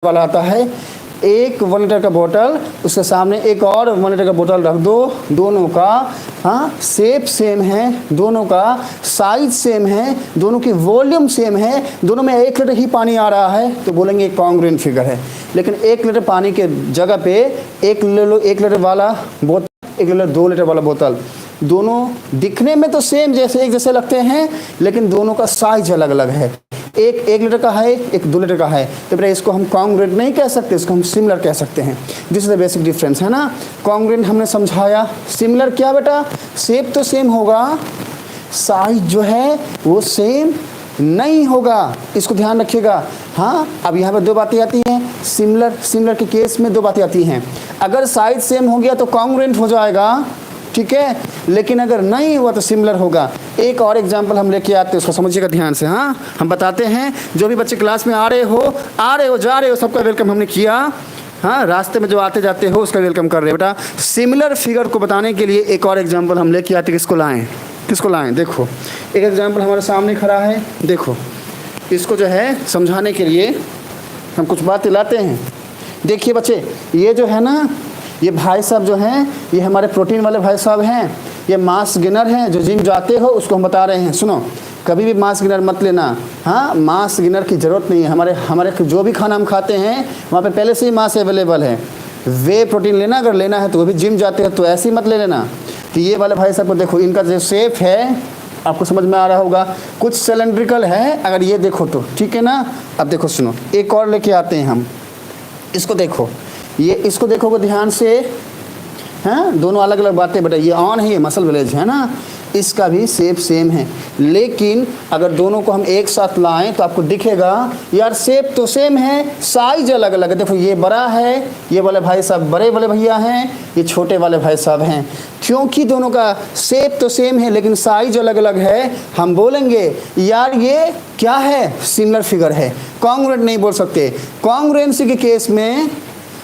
वाला आता है, एक 1 लीटर का बोतल, उसके सामने एक और 1 लीटर का बोतल रख दो, दोनों का शेप सेम है, दोनों का साइज सेम है, दोनों की वॉल्यूम सेम है, दोनों में 1 लीटर ही पानी आ रहा है, तो बोलेंगे कॉन्ग्रुएंट फिगर है। लेकिन 1 लीटर पानी के जगह पे 1 लीटर वाला बोतल, 1 लीटर 2 लीटर वाला बोतल, दोनों दिखने में तो सेम एक जैसे लगते हैं, लेकिन दोनों का साइज अलग अलग है। एक 1 लीटर का है, एक 2 लीटर का है, तो बेटा इसको हम कॉन्ग्रुएंट नहीं कह सकते, इसको हम सिमिलर कह सकते हैं। This is the basic difference, है ना। कॉन्ग्रुएंट हमने समझाया, सिमिलर क्या बेटा, शेप तो सेम होगा, साइज जो है वो सेम नहीं होगा, इसको ध्यान रखिएगा। हाँ, अब यहाँ पर 2 बातें आती हैं, सिमिलर के केस में 2 बातें आती हैं। अगर साइज सेम हो गया तो कॉन्ग्रुएंट हो जाएगा, ठीक है, लेकिन अगर नहीं हुआ तो सिमिलर होगा। एक और एग्जांपल हम लेके आते हैं, उसको समझिएगा ध्यान से। हाँ, हम बताते हैं, जो भी बच्चे क्लास में आ रहे हो, जा रहे हो, सबका वेलकम हमने किया। हाँ, रास्ते में जो आते जाते हो उसका वेलकम कर रहे हैं बेटा। सिमिलर फिगर को बताने के लिए एक और एग्जाम्पल हम लेके आते, किसको लाएँ, देखो एक एग्जाम्पल हमारे सामने खड़ा है, देखो इसको जो है समझाने के लिए हम कुछ बातें लाते हैं। देखिए बच्चे, ये जो है ना, ये भाई साहब जो हैं, ये हमारे प्रोटीन वाले भाई साहब हैं, ये मास गेनर हैं, जो जिम जाते हो उसको हम बता रहे हैं। सुनो, कभी भी मास गेनर मत लेना। हाँ, मास गेनर की ज़रूरत नहीं है, हमारे जो भी खाना हम खाते हैं वहाँ पे पहले से ही मास अवेलेबल है। वे प्रोटीन लेना, अगर लेना है तो वो भी जिम जाते हो तो ऐसे ही मत ले लेना। तो ये वाले भाई साहब को देखो, इनका जो शेप है आपको समझ में आ रहा होगा, कुछ सिलेंड्रिकल है, अगर ये देखो तो, ठीक है ना। अब देखो, सुनो, एक और लेके आते हैं हम, इसको देखो, इसको देखोगे ध्यान से, हैं, दोनों अलग अलग बातें बेटा, ये ऑन है, ये मसल विलेज है ना, इसका भी शेप सेम है, लेकिन अगर दोनों को हम एक साथ लाएं तो आपको दिखेगा यार शेप तो सेम है, साइज अलग अलग है। देखो ये बड़ा है, ये वाले भाई साहब बड़े वाले भैया हैं, ये छोटे वाले भाई साहब हैं। क्योंकि दोनों का शेप तो सेम है लेकिन साइज अलग अलग है, हम बोलेंगे यार ये क्या है, सिमिलर फिगर है, कॉन्ग्रुएंट नहीं बोल सकते। कॉन्ग्रुएंसी के केस में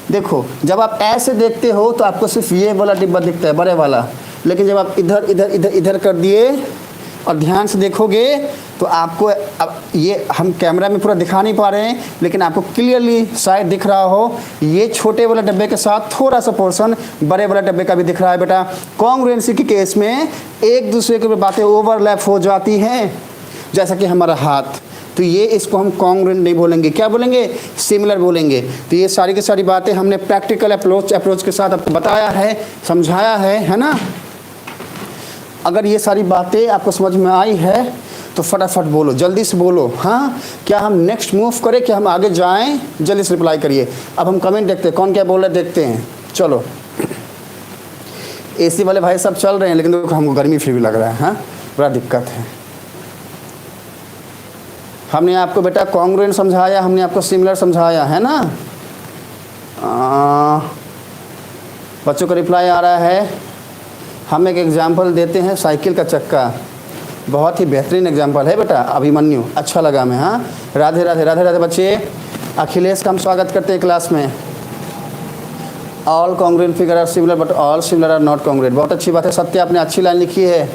देखो, जब आप ऐसे देखते हो तो आपको सिर्फ ये वाला डिब्बा दिखता है, बड़े वाला, लेकिन जब आप इधर इधर इधर इधर कर दिए और ध्यान से देखोगे तो आपको, अब ये हम कैमरा में पूरा दिखा नहीं पा रहे हैं, लेकिन आपको क्लियरली शायद दिख रहा हो, ये छोटे वाले डब्बे के साथ थोड़ा सा पोर्शन बड़े वाले डब्बे का भी दिख रहा है बेटा। कॉन्ग्रुएंसी के केस में एक दूसरे की बातें ओवरलैप हो जाती हैं, जैसा कि हमारा हाथ, तो ये इसको हम कॉन्ग्रुएंट नहीं बोलेंगे, क्या बोलेंगे, सिमिलर बोलेंगे। तो ये सारी की सारी बातें हमने प्रैक्टिकल अप्रोच के साथ आपको बताया है, समझाया है ना। अगर ये सारी बातें आपको समझ में आई है तो फटाफट बोलो, जल्दी से बोलो। हाँ, क्या हम नेक्स्ट मूव करें, क्या हम आगे जाएं, जल्दी से रिप्लाई करिए। अब हम कमेंट देखते हैं, कौन क्या बोल रहे देखते हैं। चलो, एसी वाले भाई सब चल रहे हैं, लेकिन देखो हमको गर्मी फिर भी लग रहा है, हाँ, बड़ा दिक्कत है। हमने आपको बेटा कॉन्ग्रुएंट समझाया, हमने आपको सिमिलर समझाया है ना। बच्चों का रिप्लाई आ रहा है। हम एक एग्जाम्पल देते हैं, साइकिल का चक्का, बहुत ही बेहतरीन एग्जाम्पल है बेटा, अभिमन्यु, अच्छा लगा मैं। हाँ, राधे राधे राधे राधे बच्चे। अखिलेश का हम स्वागत करते हैं क्लास में। All congruent figure are similar but all similar are not congruent, बहुत अच्छी बात है। सत्य, आपने अच्छी लाइन लिखी है।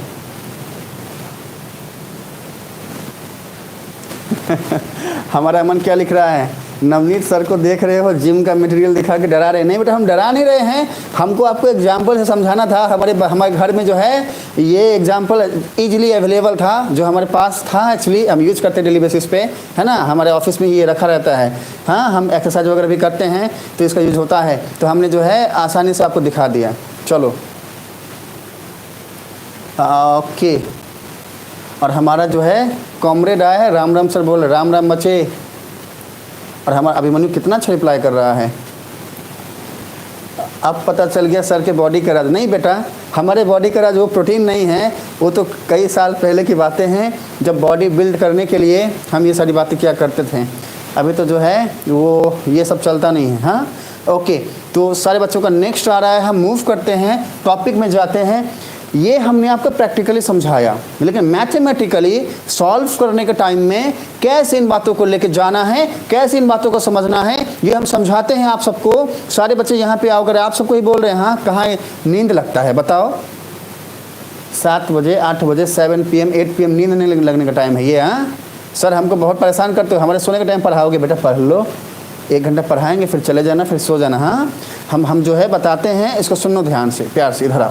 हमारा अमन क्या लिख रहा है, नवनीत सर को देख रहे हो, जिम का मटेरियल दिखा के डरा रहे। नहीं बेटा, हम डरा नहीं रहे हैं, हमको आपको एग्जाम्पल से समझाना था। हमारे घर में जो है ये एग्जाम्पल इजीली अवेलेबल था, जो हमारे पास था, एक्चुअली हम यूज करते डेली बेसिस पे, है ना। हमारे ऑफिस में ये रखा रहता है। हाँ, हम एक्सरसाइज वगैरह भी करते हैं तो इसका यूज होता है, तो हमने जो है आसानी से आपको दिखा दिया। चलो, ओके। और हमारा जो है कॉमरेड आया है, राम राम सर बोल रहे, राम राम बच्चे। और हमारा अभिमन्यु कितना अच्छा रिप्लाई कर रहा है। अब पता चल गया सर के बॉडी का राज। नहीं बेटा, हमारे बॉडी का राज वो प्रोटीन नहीं है, वो तो कई साल पहले की बातें हैं, जब बॉडी बिल्ड करने के लिए हम ये सारी बातें क्या करते थे। अभी तो जो है वो ये सब चलता नहीं है। हाँ, ओके। तो सारे बच्चों का नेक्स्ट आ रहा है, हम मूव करते हैं, टॉपिक में जाते हैं। ये हमने आपको प्रैक्टिकली समझाया, लेकिन मैथमेटिकली सॉल्व करने के टाइम में कैसे इन बातों को लेके जाना है, कैसे इन बातों को समझना है, ये हम समझाते हैं आप सबको। सारे बच्चे यहाँ पे आओ कर आप सबको ही बोल रहे हैं। हाँ, कहाँ नींद लगता है बताओ, 7 बजे 8 बजे 7 PM 8 PM नींद नहीं लगने का टाइम है ये। हाँ सर, हमको बहुत परेशान करते हो, हमारे सोने के टाइम पढ़ाओगे। बेटा पढ़ लो, 1 घंटा पढ़ाएंगे, फिर चले जाना, फिर सो जाना। हाँ, हम जो है बताते हैं, इसको सुनो ध्यान से, प्यार से, इधर आओ।